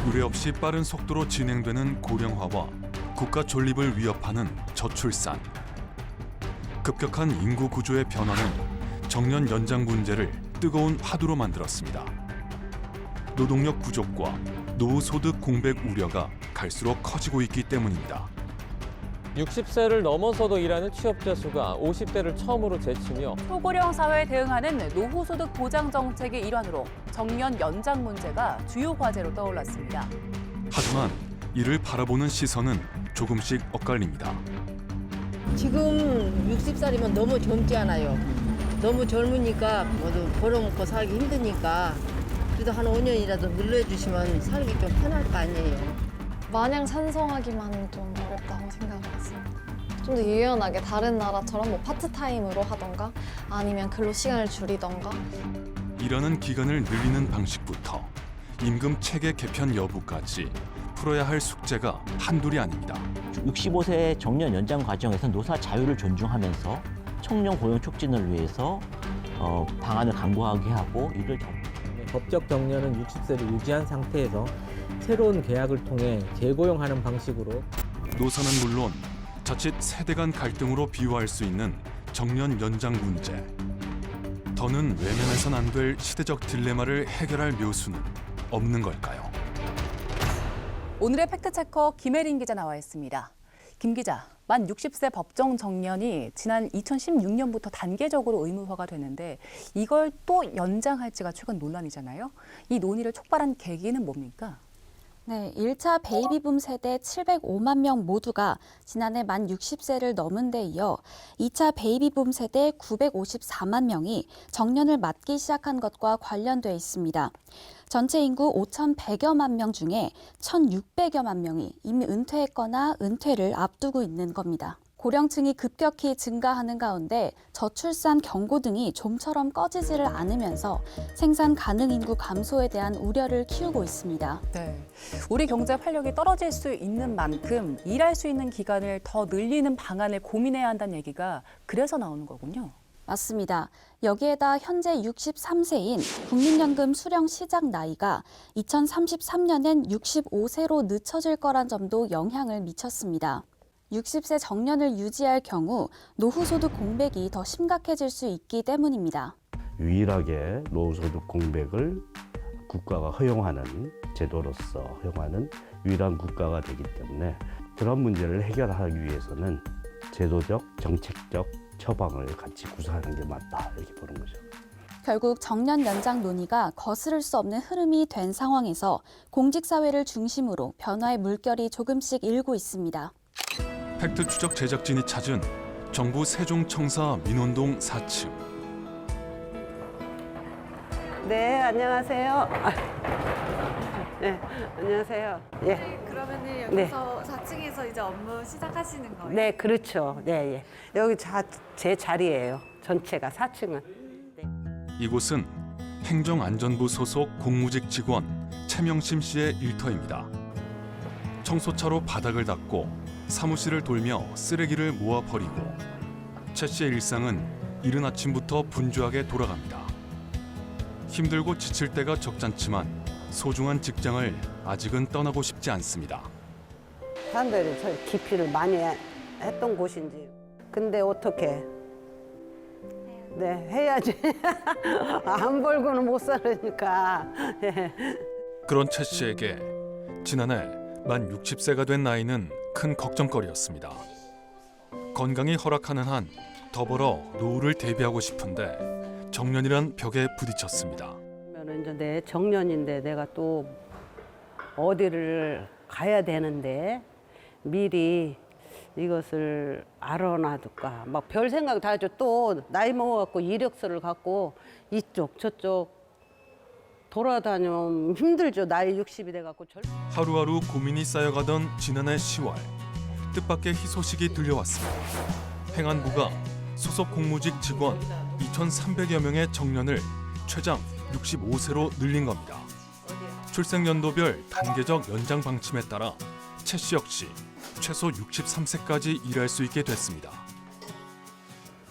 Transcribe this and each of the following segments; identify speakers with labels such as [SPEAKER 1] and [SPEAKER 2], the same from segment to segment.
[SPEAKER 1] 유례 없이 빠른 속도로 진행되는 고령화와 국가 존립을 위협하는 저출산. 급격한 인구 구조의 변화는 정년 연장 문제를 뜨거운 화두로 만들었습니다. 노동력 부족과 노후 소득 공백 우려가 갈수록 커지고 있기 때문입니다.
[SPEAKER 2] 60세를 넘어서도 일하는 취업자 수가 50대를 처음으로 제치며
[SPEAKER 3] 초고령 사회에 대응하는 노후소득 보장 정책의 일환으로 정년 연장 문제가 주요 과제로 떠올랐습니다.
[SPEAKER 1] 하지만 이를 바라보는 시선은 조금씩 엇갈립니다.
[SPEAKER 4] 지금 60살이면 너무 젊지 않아요. 너무 젊으니까 모두 벌어먹고 살기 힘드니까 그래도 한 5년이라도 늘려주시면 살기 좀 편할 거 아니에요.
[SPEAKER 5] 마냥 찬성하기만 좀 어렵다고 생각했습니다. 좀 더 유연하게 다른 나라처럼 뭐 파트타임으로 하던가 아니면 근로 시간을 줄이던가.
[SPEAKER 1] 일하는 기간을 늘리는 방식부터 임금 체계 개편 여부까지 풀어야 할 숙제가 한둘이 아닙니다.
[SPEAKER 6] 65세 정년 연장 과정에서 노사 자유를 존중하면서 청년 고용 촉진을 위해서 방안을 강구하게 하고 이를
[SPEAKER 7] 법적 정년은 60세를 유지한 상태에서 새로운 계약을 통해 재고용하는 방식으로
[SPEAKER 1] 노사는 물론 자칫 세대 간 갈등으로 비유할 수 있는 정년 연장 문제. 더는 외면해선 안 될 시대적 딜레마를 해결할 묘수는 없는 걸까요?
[SPEAKER 3] 오늘의 팩트체커 김혜린 기자 나와 있습니다. 김 기자, 만 60세 법정 정년이 지난 2016년부터 단계적으로 의무화가 되는데 이걸 또 연장할지가 최근 논란이잖아요. 이 논의를 촉발한 계기는 뭡니까?
[SPEAKER 8] 네, 1차 베이비붐 세대 705만 명 모두가 지난해 만 60세를 넘은 데 이어 2차 베이비붐 세대 954만 명이 정년을 맞기 시작한 것과 관련돼 있습니다. 전체 인구 5,100여만 명 중에 1,600여만 명이 이미 은퇴했거나 은퇴를 앞두고 있는 겁니다. 고령층이 급격히 증가하는 가운데 저출산 경고 등이 좀처럼 꺼지지를 않으면서 생산 가능 인구 감소에 대한 우려를 키우고 있습니다.
[SPEAKER 3] 네, 우리 경제 활력이 떨어질 수 있는 만큼 일할 수 있는 기간을 더 늘리는 방안을 고민해야 한다는 얘기가 그래서 나오는 거군요.
[SPEAKER 8] 맞습니다. 여기에다 현재 63세인 국민연금 수령 시작 나이가 2033년엔 65세로 늦춰질 거란 점도 영향을 미쳤습니다. 60세 정년을 유지할 경우 노후소득 공백이 더 심각해질 수 있기 때문입니다.
[SPEAKER 9] 유일하게 노후소득 공백을 국가가 허용하는 제도로서 허용하는 유일한 국가가 되기 때문에 그런 문제를 해결하기 위해서는 제도적, 정책적 처방을 같이 구사하는 게 맞다 이렇게 보는 거죠.
[SPEAKER 8] 결국 정년 연장 논의가 거스를 수 없는 흐름이 된 상황에서 공직사회를 중심으로 변화의 물결이 조금씩 일고 있습니다.
[SPEAKER 1] 팩트 추적 제작진이 찾은 정부 세종청사 민원동 4층.
[SPEAKER 10] 네, 안녕하세요. 네, 안녕하세요. 예.
[SPEAKER 11] 네, 그러면은 여기서 4층에서 이제 업무 시작하시는 거예요?
[SPEAKER 10] 네, 그렇죠. 네, 예. 여기 제 자리예요. 전체가 4층은. 네.
[SPEAKER 1] 이곳은 행정안전부 소속 공무직 직원 최명심 씨의 일터입니다. 청소차로 바닥을 닦고 사무실을 돌며 쓰레기를 모아 버리고 최 씨의 일상은 이른 아침부터 분주하게 돌아갑니다. 힘들고 지칠 때가 적잖지만 소중한 직장을 아직은 떠나고 싶지 않습니다.
[SPEAKER 10] 사람들이 저 기피를 많이 했던 곳인지. 근데 어떻게? 네, 해야지. 안 벌고는 못 살으니까.
[SPEAKER 1] 그런 최 씨에게 지난해 만 60세가 된 나이는 큰 걱정거리였습니다. 건강이 허락하는 한 더 벌어 노후를 대비하고 싶은데 정년이란 벽에 부딪혔습니다.
[SPEAKER 10] 그러면 이제 내 정년인데 내가 또 어디를 가야 되는데 미리 이것을 알아놔둘까. 막 별 생각 다 하죠. 또 나이 먹어갖고 이력서를 갖고 이쪽 저쪽 돌아다니면 힘들죠. 나이 60이 돼갖고.
[SPEAKER 1] 하루하루 고민이 쌓여가던 지난해 10월 뜻밖의 희소식이 들려왔습니다. 행안부가 소속 공무직 직원 2,300여 명의 정년을 최장 65세로 늘린 겁니다. 출생연도별 단계적 연장 방침에 따라 최 씨 역시 최소 63세까지 일할 수 있게 됐습니다.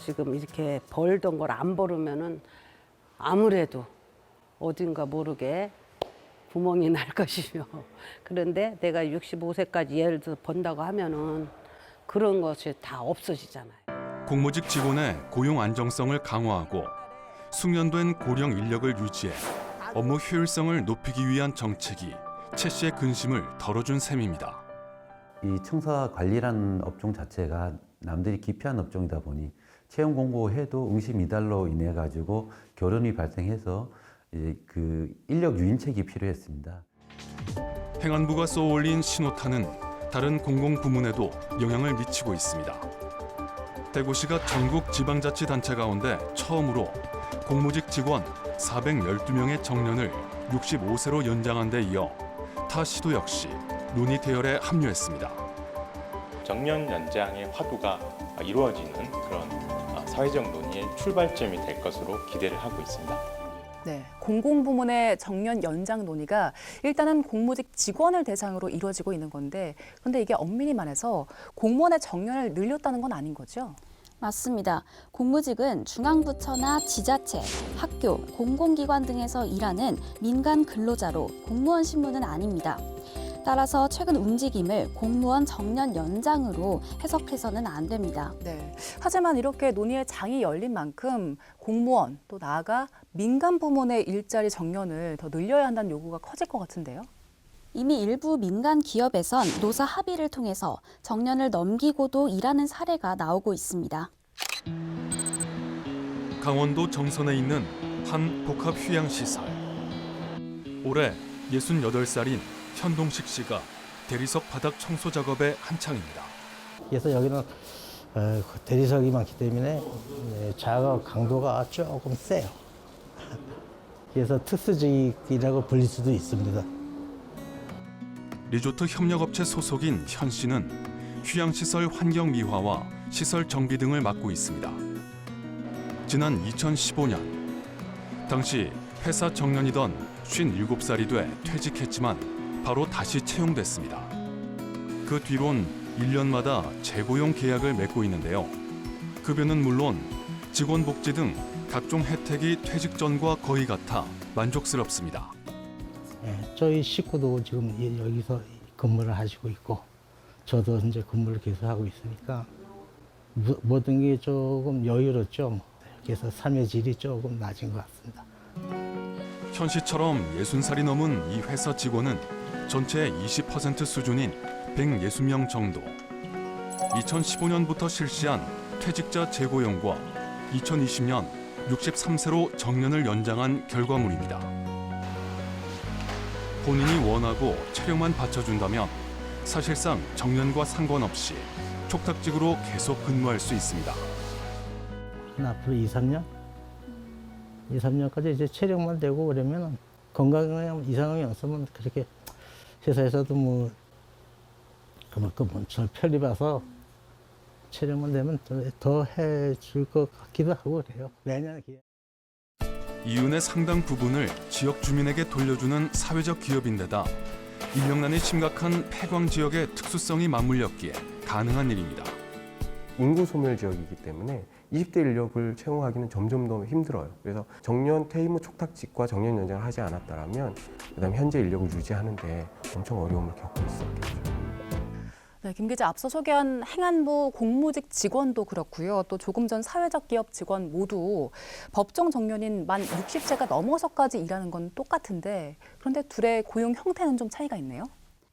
[SPEAKER 10] 지금 이렇게 벌던 걸 안 벌으면은 아무래도 어딘가 모르게 구멍이 날 것이며 그런데 내가 65세까지 예를 들어 번다고 하면은 그런 것이 다 없어지잖아요.
[SPEAKER 1] 공무직 직원의 고용 안정성을 강화하고 숙련된 고령 인력을 유지해 업무 효율성을 높이기 위한 정책이 최 씨의 근심을 덜어준 셈입니다.
[SPEAKER 12] 이 청사 관리라는 업종 자체가 남들이 기피한 업종이다 보니 채용 공고해도 응시 미달로 인해 가지고 결혼이 발생해서 그 인력 유인책이 필요했습니다.
[SPEAKER 1] 행안부가 쏘올린 신호탄은 다른 공공부문에도 영향을 미치고 있습니다. 대구시가 전국 지방자치단체 가운데 처음으로 공무직 직원 412명의 정년을 65세로 연장한 데 이어 타 시도 역시 논의 대열에 합류했습니다.
[SPEAKER 13] 정년 연장의 화두가 이루어지는 그런 사회적 논의의 출발점이 될 것으로 기대를 하고 있습니다.
[SPEAKER 3] 네, 공공부문의 정년 연장 논의가 일단은 공무직 직원을 대상으로 이루어지고 있는 건데, 그런데 이게 엄밀히 말해서 공무원의 정년을 늘렸다는 건 아닌 거죠?
[SPEAKER 8] 맞습니다. 공무직은 중앙부처나 지자체, 학교, 공공기관 등에서 일하는 민간 근로자로 공무원 신분은 아닙니다. 따라서 최근 움직임을 공무원 정년 연장으로 해석해서는 안 됩니다.
[SPEAKER 3] 네. 하지만 이렇게 논의의 장이 열린 만큼 공무원 또 나아가 민간 부문의 일자리 정년을 더 늘려야 한다는 요구가 커질 것 같은데요.
[SPEAKER 8] 이미 일부 민간 기업에선 노사 합의를 통해서 정년을 넘기고도 일하는 사례가 나오고 있습니다.
[SPEAKER 1] 강원도 정선에 있는 한 복합 휴양시설. 올해 68살인 현동식 씨가 대리석 바닥 청소 작업에 한창입니다.
[SPEAKER 14] 그래서 여기는 대리석이 많기 때문에 작업 강도가 조금 세요. 그래서 특수직이라고 불릴 수도 있습니다.
[SPEAKER 1] 리조트 협력업체 소속인 현 씨는 휴양시설 환경 미화와 시설 정비 등을 맡고 있습니다. 지난 2015년 당시 회사 정년이던 57살이 돼 퇴직했지만 바로 다시 채용됐습니다. 그 뒤론 1년마다 재고용 계약을 맺고 있는데요. 급여는 물론 직원 복지 등 각종 혜택이 퇴직 전과 거의 같아 만족스럽습니다.
[SPEAKER 14] 저희 식구도 지금 여기서 근무를 하시고 있고 저도 이제 근무를 계속 하고 있으니까 모든 게 조금 여유롭죠. 그래서 삶의 질이 조금 낮은 것 같습니다.
[SPEAKER 1] 현 씨처럼 60살이 넘은 이 회사 직원은 전체의 20% 수준인 160명 정도. 2015년부터 실시한 퇴직자 재고용과 2020년 63세로 정년을 연장한 결과물입니다. 본인이 원하고 체력만 받쳐준다면 사실상 정년과 상관없이 촉탁직으로 계속 근무할 수 있습니다.
[SPEAKER 14] 앞으로 2, 3년까지 이제 체력만 되고 그러면 건강에 이상이 없으면 그렇게 회사에서도 뭐 그만큼 저 편리 봐서 체력만 되면 더 해줄 것 같기도 하고 그래요. 매년
[SPEAKER 1] 이윤의 상당 부분을 지역 주민에게 돌려주는 사회적 기업인데다 인력난이 심각한 폐광 지역의 특수성이 맞물렸기에 가능한 일입니다.
[SPEAKER 15] 인구 소멸 지역이기 때문에 20대 인력을 채용하기는 점점 더 힘들어요. 그래서 정년 퇴임 후 촉탁직과 정년 연장을 하지 않았다면 그다음 현재 인력을 유지하는 데 엄청 어려움을 겪고 있었겠죠.
[SPEAKER 3] 네, 김 기자 앞서 소개한 행안부 공무직 직원도 그렇고요. 또 조금 전 사회적 기업 직원 모두 법정 정년인 만 60세가 넘어서까지 일하는 건 똑같은데 그런데 둘의 고용 형태는 좀 차이가 있네요.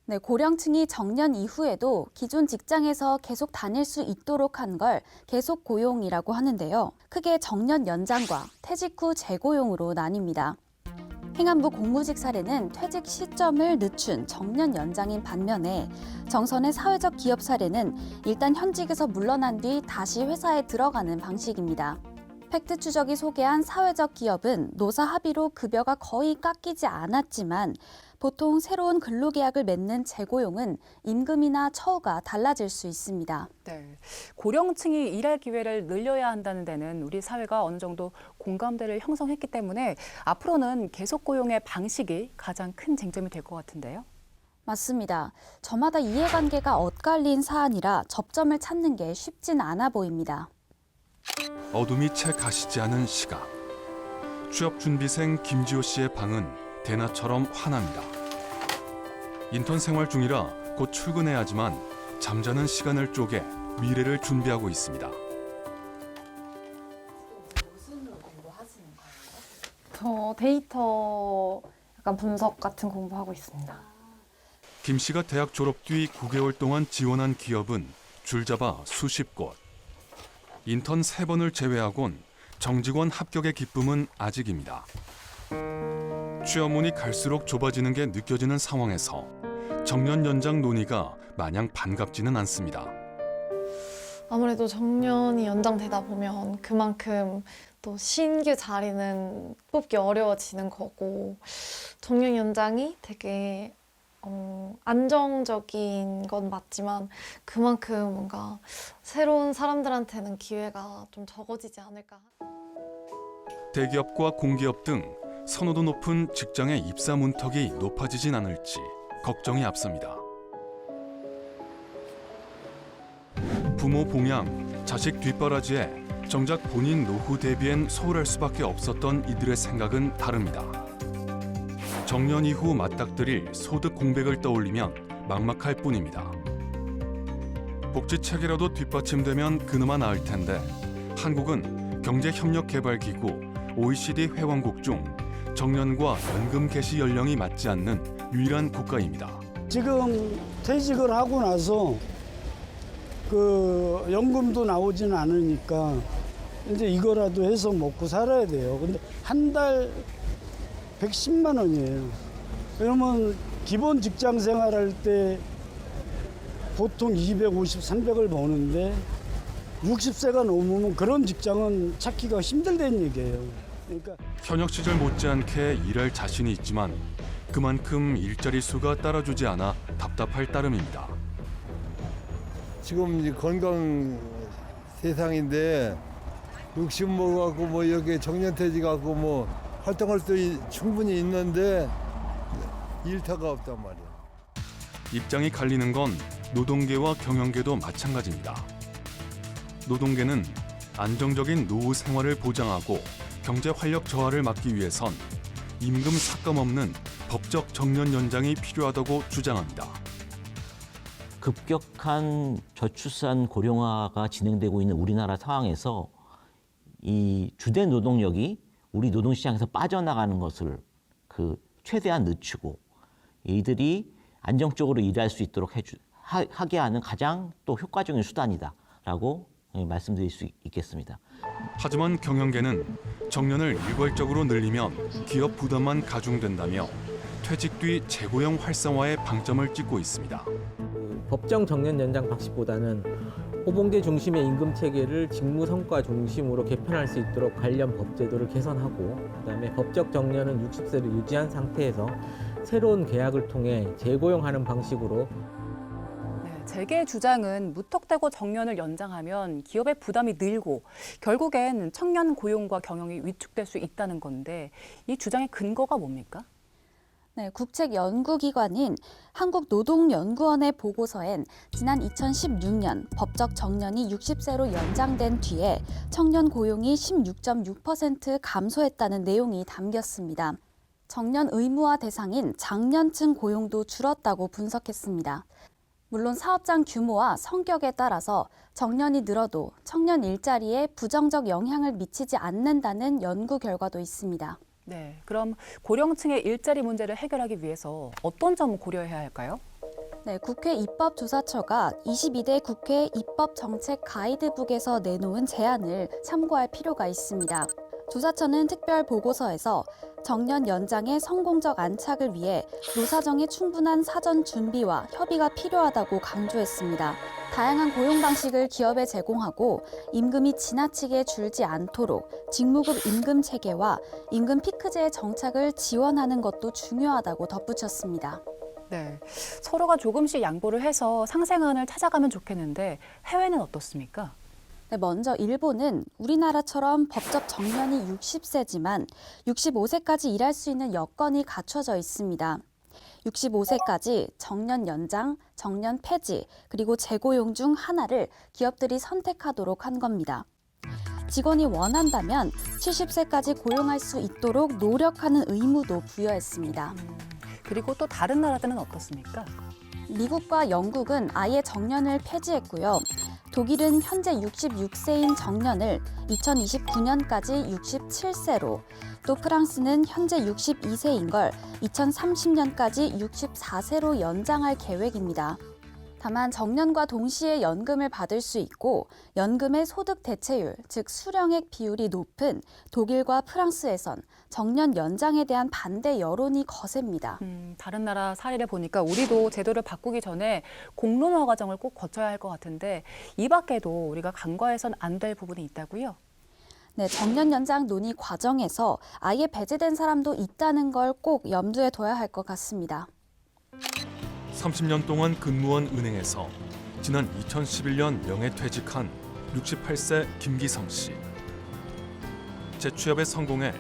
[SPEAKER 8] 네, 고령층이 정년 이후에도 기존 직장에서 계속 다닐 수 있도록 한 걸 계속 고용이라고 하는데요. 크게 정년 연장과 퇴직 후 재고용으로 나뉩니다. 행안부 공무직 사례는 퇴직 시점을 늦춘 정년 연장인 반면에 정선의 사회적 기업 사례는 일단 현직에서 물러난 뒤 다시 회사에 들어가는 방식입니다. 팩트 추적이 소개한 사회적 기업은 노사 합의로 급여가 거의 깎이지 않았지만 보통 새로운 근로계약을 맺는 재고용은 임금이나 처우가 달라질 수 있습니다.
[SPEAKER 3] 네, 고령층이 일할 기회를 늘려야 한다는 데는 우리 사회가 어느 정도 공감대를 형성했기 때문에 앞으로는 계속 고용의 방식이 가장 큰 쟁점이 될 것 같은데요.
[SPEAKER 8] 맞습니다. 저마다 이해관계가 엇갈린 사안이라 접점을 찾는 게 쉽진 않아 보입니다.
[SPEAKER 1] 어둠이 채 가시지 않은 시각. 취업준비생 김지호 씨의 방은 대낮처럼 환합니다. 인턴 생활 중이라 곧 출근해야 하지만 잠자는 시간을 쪼개 미래를 준비하고 있습니다.
[SPEAKER 5] 저 데이터 약간 분석 같은 공부하고 있습니다.
[SPEAKER 1] 김 씨가 대학 졸업 뒤 9개월 동안 지원한 기업은 줄잡아 수십 곳. 인턴 3번을 제외하곤 정직원 합격의 기쁨은 아직입니다. 취업문이 갈수록 좁아지는 게 느껴지는 상황에서 정년 연장 논의가 마냥 반갑지는 않습니다.
[SPEAKER 5] 아무래도 정년이 연장되다 보면 그만큼 또 신규 자리는 뽑기 어려워지는 거고 정년 연장이 되게 안정적인 건 맞지만 그만큼 뭔가 새로운 사람들한테는 기회가 좀 적어지지 않을까.
[SPEAKER 1] 대기업과 공기업 등 선호도 높은 직장의 입사 문턱이 높아지진 않을지 걱정이 앞섭니다. 부모 봉양, 자식 뒷바라지에 정작 본인 노후 대비엔 소홀할 수밖에 없었던 이들의 생각은 다릅니다. 정년 이후 맞닥뜨릴 소득 공백을 떠올리면 막막할 뿐입니다. 복지 체계라도 뒷받침되면 그나마 나을 텐데 한국은 경제협력개발기구 OECD 회원국 중 정년과 연금 개시 연령이 맞지 않는 유일한 국가입니다.
[SPEAKER 16] 지금 퇴직을 하고 나서 그 연금도 나오진 않으니까 이제 이거라도 해서 먹고 살아야 돼요. 근데 한 달 110만 원이에요. 그러면 기본 직장 생활할 때 보통 250, 300을 버는데 60세가 넘으면 그런 직장은 찾기가 힘들다는 얘기예요. 그러니까
[SPEAKER 1] 현역 시절 못지않게 일할 자신이 있지만 그만큼 일자리 수가 따라주지 않아 답답할 따름입니다.
[SPEAKER 17] 지금 이제 건강 세상인데 60 먹어갖고 뭐 이렇게 정년퇴직하고 뭐 활동할 수 충분히 있는데 일터가 없단 말이야.
[SPEAKER 1] 입장이 갈리는 건 노동계와 경영계도 마찬가지입니다. 노동계는 안정적인 노후 생활을 보장하고 경제 활력 저하를 막기 위해선 임금 삭감 없는 법적 정년 연장이 필요하다고 주장합니다.
[SPEAKER 6] 급격한 저출산 고령화가 진행되고 있는 우리나라 상황에서 이 주된 노동력이 우리 노동시장에서 빠져나가는 것을 최대한 늦추고 이들이 안정적으로 일할 수 있도록 하게 하는 가장 또 효과적인 수단이다라고 말씀드릴 수 있겠습니다.
[SPEAKER 1] 하지만 경영계는 정년을 일괄적으로 늘리면 기업 부담만 가중된다며 퇴직 뒤 재고용 활성화에 방점을 찍고 있습니다.
[SPEAKER 7] 법정 정년 연장 방식보다는 호봉제 중심의 임금 체계를 직무 성과 중심으로 개편할 수 있도록 관련 법제도를 개선하고 그다음에 법적 정년은 60세를 유지한 상태에서 새로운 계약을 통해 재고용하는 방식으로
[SPEAKER 3] 재계의 주장은 무턱대고 정년을 연장하면 기업의 부담이 늘고 결국엔 청년 고용과 경영이 위축될 수 있다는 건데 이 주장의 근거가 뭡니까?
[SPEAKER 8] 네, 국책연구기관인 한국노동연구원의 보고서엔 지난 2016년 법적 정년이 60세로 연장된 뒤에 청년 고용이 16.6% 감소했다는 내용이 담겼습니다. 정년 의무화 대상인 장년층 고용도 줄었다고 분석했습니다. 물론 사업장 규모와 성격에 따라서 정년이 늘어도 청년 일자리에 부정적 영향을 미치지 않는다는 연구 결과도 있습니다.
[SPEAKER 3] 네, 그럼 고령층의 일자리 문제를 해결하기 위해서 어떤 점을 고려해야 할까요?
[SPEAKER 8] 네, 국회 입법조사처가 22대 국회 입법정책 가이드북에서 내놓은 제안을 참고할 필요가 있습니다. 조사처는 특별 보고서에서 정년 연장의 성공적 안착을 위해 노사정의 충분한 사전 준비와 협의가 필요하다고 강조했습니다. 다양한 고용 방식을 기업에 제공하고 임금이 지나치게 줄지 않도록 직무급 임금 체계와 임금 피크제의 정착을 지원하는 것도 중요하다고 덧붙였습니다.
[SPEAKER 3] 네, 서로가 조금씩 양보를 해서 상생안을 찾아가면 좋겠는데 해외는 어떻습니까?
[SPEAKER 8] 네, 먼저 일본은 우리나라처럼 법적 정년이 60세지만 65세까지 일할 수 있는 여건이 갖춰져 있습니다. 65세까지 정년 연장, 정년 폐지, 그리고 재고용 중 하나를 기업들이 선택하도록 한 겁니다. 직원이 원한다면 70세까지 고용할 수 있도록 노력하는 의무도 부여했습니다.
[SPEAKER 3] 그리고 또 다른 나라들은 어떻습니까?
[SPEAKER 8] 미국과 영국은 아예 정년을 폐지했고요. 독일은 현재 66세인 정년을 2029년까지 67세로, 또 프랑스는 현재 62세인 걸 2030년까지 64세로 연장할 계획입니다. 다만 정년과 동시에 연금을 받을 수 있고 연금의 소득 대체율, 즉 수령액 비율이 높은 독일과 프랑스에선 정년 연장에 대한 반대 여론이 거셉니다.
[SPEAKER 3] 다른 나라 사례를 보니까 우리도 제도를 바꾸기 전에 공론화 과정을 꼭 거쳐야 할 것 같은데 이 밖에도 우리가 간과해선 안 될 부분이 있다고요?
[SPEAKER 8] 네, 정년 연장 논의 과정에서 아예 배제된 사람도 있다는 걸 꼭 염두에 둬야 할 것 같습니다.
[SPEAKER 1] 30년 동안 근무한 은행에서 지난 2011년 명예퇴직한 68세 김기성 씨. 재취업에 성공해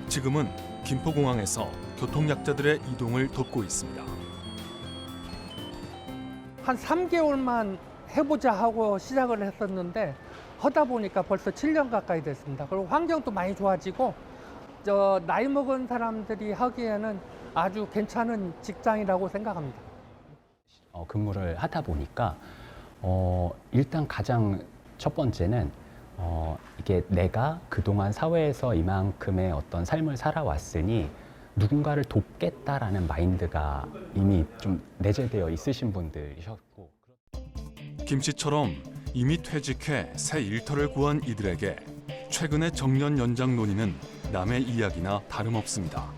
[SPEAKER 1] 지금은 김포공항에서 교통약자들의 이동을 돕고 있습니다.
[SPEAKER 18] 한 3개월만 해보자 하고 시작을 했었는데 하다 보니까 벌써 7년 가까이 됐습니다. 그리고 환경도 많이 좋아지고 나이 먹은 사람들이 하기에는 아주 괜찮은 직장이라고 생각합니다.
[SPEAKER 19] 근무를 하다 보니까 일단 가장 첫 번째는 이게 내가 그동안 사회에서 이만큼의 어떤 삶을 살아왔으니 누군가를 돕겠다라는 마인드가 이미 좀 내재되어 있으신 분들이셨고.
[SPEAKER 1] 김 씨처럼 이미 퇴직해 새 일터를 구한 이들에게 최근의 정년 연장 논의는 남의 이야기나 다름없습니다.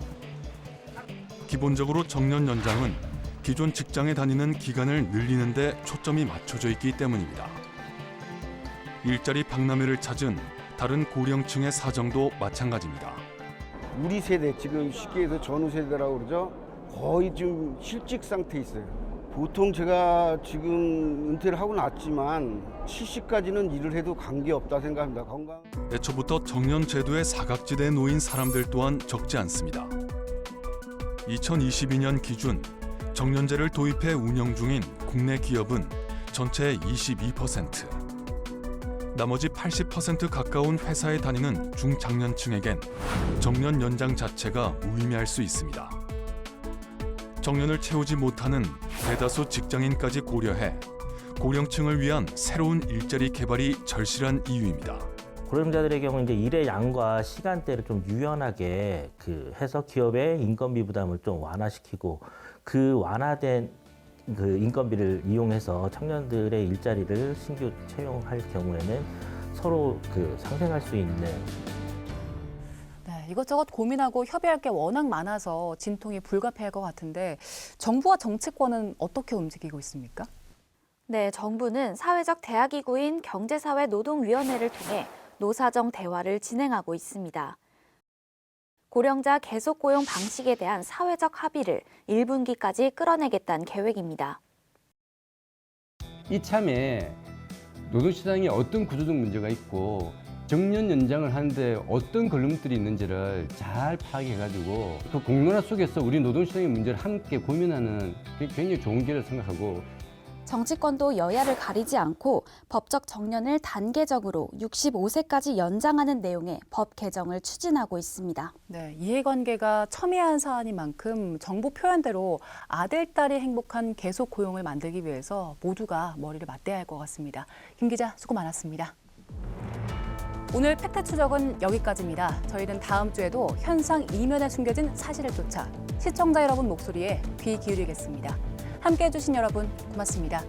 [SPEAKER 1] 기본적으로 정년 연장은 기존 직장에 다니는 기간을 늘리는 데 초점이 맞춰져 있기 때문입니다. 일자리 박람회를 찾은 다른 고령층의 사정도 마찬가지입니다.
[SPEAKER 20] 우리 세대, 지금 쉽게 해서 전후 세대라고 그러죠. 거의 좀 실직 상태에 있어요. 보통 제가 지금 은퇴를 하고 났지만 70까지는 일을 해도 관계없다 생각합니다. 건강.
[SPEAKER 1] 애초부터 정년 제도의 사각지대에 놓인 사람들 또한 적지 않습니다. 2022년 기준 정년제를 도입해 운영 중인 국내 기업은 전체의 22%. 나머지 80% 가까운 회사에 다니는 중장년층에겐 정년 연장 자체가 무의미할 수 있습니다. 정년을 채우지 못하는 대다수 직장인까지 고려해 고령층을 위한 새로운 일자리 개발이 절실한 이유입니다.
[SPEAKER 6] 고령자들의 경우 이제 일의 양과 시간대를 좀 유연하게 해서 기업의 인건비 부담을 좀 완화시키고 그 완화된 그 인건비를 이용해서 청년들의 일자리를 신규 채용할 경우에는 서로 상생할 수 있는.
[SPEAKER 3] 네, 이것저것 고민하고 협의할 게 워낙 많아서 진통이 불가피할 것 같은데 정부와 정치권은 어떻게 움직이고 있습니까?
[SPEAKER 8] 네, 정부는 사회적 대화기구인 경제사회노동위원회를 통해 노사정 대화를 진행하고 있습니다. 고령자 계속 고용 방식에 대한 사회적 합의를 1분기까지 끌어내겠다는 계획입니다.
[SPEAKER 21] 이참에 노동시장에 어떤 구조적 문제가 있고 정년 연장을 하는데 어떤 걸림돌이 있는지를 잘 파악해가지고 그 공론화 속에서 우리 노동시장의 문제를 함께 고민하는 게 굉장히 좋은 기회를 생각하고
[SPEAKER 8] 정치권도 여야를 가리지 않고 법적 정년을 단계적으로 65세까지 연장하는 내용의 법 개정을 추진하고 있습니다.
[SPEAKER 3] 네, 이해관계가 첨예한 사안인 만큼 정부 표현대로 아들, 딸이 행복한 계속 고용을 만들기 위해서 모두가 머리를 맞대야 할 것 같습니다. 김 기자, 수고 많았습니다. 오늘 팩트 추적은 여기까지입니다. 저희는 다음 주에도 현상 이면에 숨겨진 사실을 쫓아 시청자 여러분 목소리에 귀 기울이겠습니다. 함께해 주신 여러분 고맙습니다.